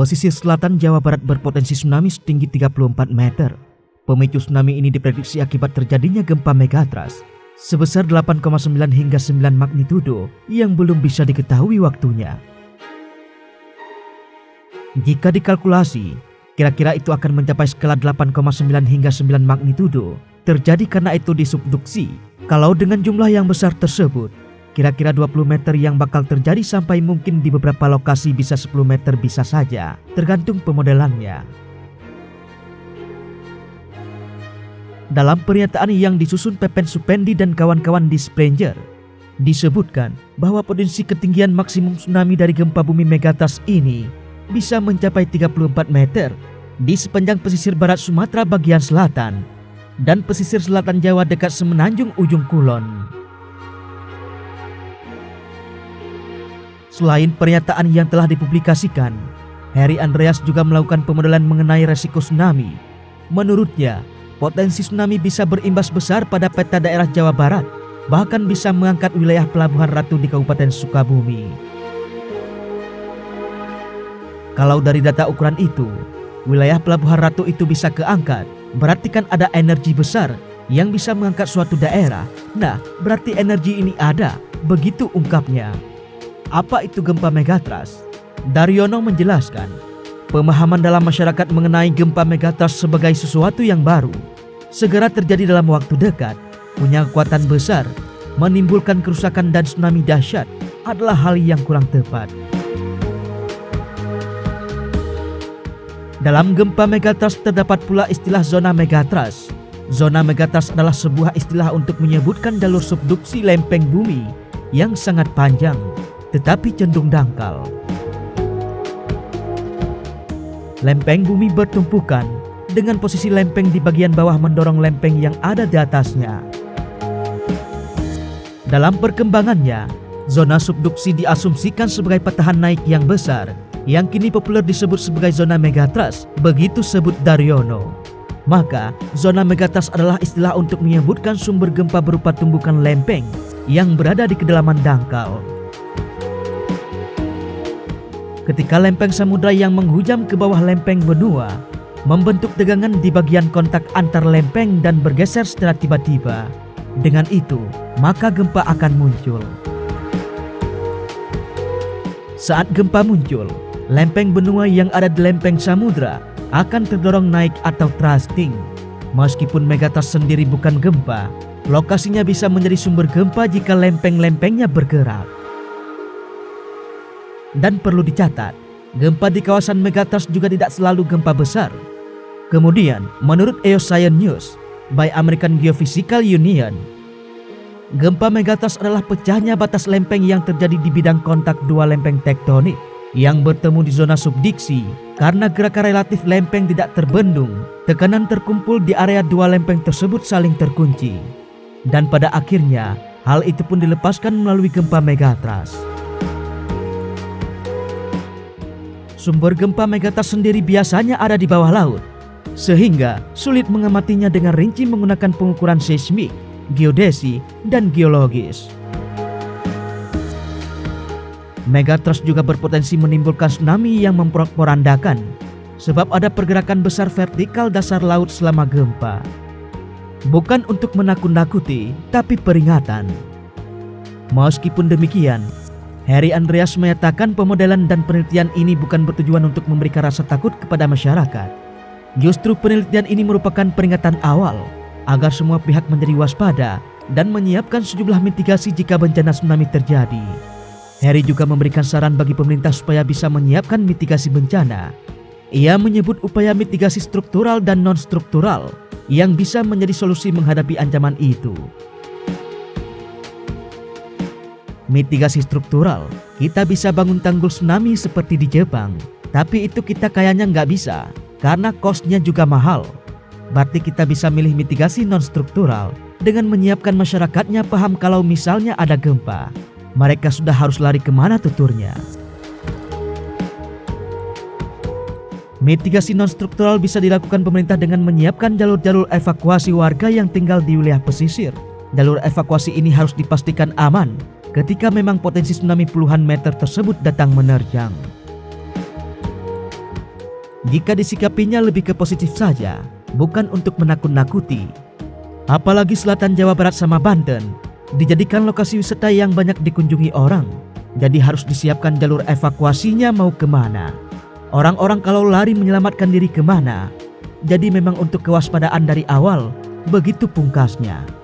Pesisir selatan Jawa Barat berpotensi tsunami setinggi 34 meter. Pemicu tsunami ini diprediksi akibat terjadinya gempa megatrust sebesar 8,9 hingga 9 magnitudo yang belum bisa diketahui waktunya. Jika dikalkulasi, kira-kira itu akan mencapai skala 8,9 hingga 9 magnitudo. Terjadi karena itu disubduksi. Kalau dengan jumlah yang besar tersebut, kira-kira 20 meter yang bakal terjadi sampai mungkin di beberapa lokasi bisa 10 meter bisa saja, tergantung pemodelannya. Dalam pernyataan yang disusun Pepen Supendi dan kawan-kawan di Sprenger, disebutkan bahwa potensi ketinggian maksimum tsunami dari gempa bumi megatrust ini bisa mencapai 34 meter di sepanjang pesisir barat Sumatera bagian selatan dan pesisir selatan Jawa dekat Semenanjung Ujung Kulon. Selain pernyataan yang telah dipublikasikan, Harry Andreas juga melakukan pemodelan mengenai resiko tsunami. Menurutnya, potensi tsunami bisa berimbas besar pada peta daerah Jawa Barat, bahkan bisa mengangkat wilayah Pelabuhan Ratu di Kabupaten Sukabumi. Kalau dari data ukuran itu, wilayah Pelabuhan Ratu itu bisa keangkat, berarti kan ada energi besar yang bisa mengangkat suatu daerah. Nah, berarti energi ini ada, begitu ungkapnya. Apa itu gempa megatrust? Daryono menjelaskan, pemahaman dalam masyarakat mengenai gempa megatrust sebagai sesuatu yang baru, segera terjadi dalam waktu dekat, punya kekuatan besar, menimbulkan kerusakan dan tsunami dahsyat adalah hal yang kurang tepat. Dalam gempa megatrust terdapat pula istilah zona megatrust. Zona megatrust adalah sebuah istilah untuk menyebutkan jalur subduksi lempeng bumi yang sangat panjang, tetapi cenderung dangkal. Lempeng bumi bertumpukan dengan posisi lempeng di bagian bawah mendorong lempeng yang ada di atasnya. Dalam perkembangannya, zona subduksi diasumsikan sebagai patahan naik yang besar yang kini populer disebut sebagai zona megatrust, begitu sebut Daryono. Maka, zona megatrust adalah istilah untuk menyebutkan sumber gempa berupa tumbukan lempeng yang berada di kedalaman dangkal. Ketika lempeng samudra yang menghujam ke bawah lempeng benua membentuk tegangan di bagian kontak antar lempeng dan bergeser secara tiba-tiba, dengan itu maka gempa akan muncul. Saat gempa muncul, lempeng benua yang ada di lempeng samudra akan terdorong naik atau thrusting. Meskipun megatrust sendiri bukan gempa, lokasinya bisa menjadi sumber gempa jika lempeng-lempengnya bergerak. Dan perlu dicatat, gempa di kawasan megatrust juga tidak selalu gempa besar. Kemudian, menurut EOScience News by American Geophysical Union, gempa megatrust adalah pecahnya batas lempeng yang terjadi di bidang kontak dua lempeng tektonik yang bertemu di zona subduksi. Karena gerakan relatif lempeng tidak terbendung, tekanan terkumpul di area dua lempeng tersebut saling terkunci. Dan pada akhirnya, hal itu pun dilepaskan melalui gempa megatrust. Sumber gempa megatrust sendiri biasanya ada di bawah laut, sehingga sulit mengamatinya dengan rinci menggunakan pengukuran seismik, geodesi, dan geologis. Megatrust juga berpotensi menimbulkan tsunami yang memporak-porandakan, sebab ada pergerakan besar vertikal dasar laut selama gempa. Bukan untuk menakut-nakuti, tapi peringatan. Meskipun demikian, Harry Andreas menyatakan pemodelan dan penelitian ini bukan bertujuan untuk memberikan rasa takut kepada masyarakat. Justru penelitian ini merupakan peringatan awal agar semua pihak menjadi waspada dan menyiapkan sejumlah mitigasi jika bencana tsunami terjadi. Harry juga memberikan saran bagi pemerintah supaya bisa menyiapkan mitigasi bencana. Ia menyebut upaya mitigasi struktural dan non-struktural yang bisa menjadi solusi menghadapi ancaman itu. Mitigasi struktural, kita bisa bangun tanggul tsunami seperti di Jepang, tapi itu kita kayaknya nggak bisa karena cost-nya juga mahal. Berarti kita bisa milih mitigasi non-struktural dengan menyiapkan masyarakatnya paham kalau misalnya ada gempa, mereka sudah harus lari kemana tuturnya. Mitigasi non-struktural bisa dilakukan pemerintah dengan menyiapkan jalur-jalur evakuasi warga yang tinggal di wilayah pesisir. Jalur evakuasi ini harus dipastikan aman ketika memang potensi tsunami puluhan meter tersebut datang menerjang. jika disikapinya lebih ke positif saja, bukan untuk menakut-nakuti. Apalagi selatan Jawa Barat sama Banten dijadikan lokasi wisata yang banyak dikunjungi orang, jadi harus disiapkan jalur evakuasinya mau kemana. Orang-orang kalau lari menyelamatkan diri kemana, jadi memang untuk kewaspadaan dari awal, begitu pungkasnya.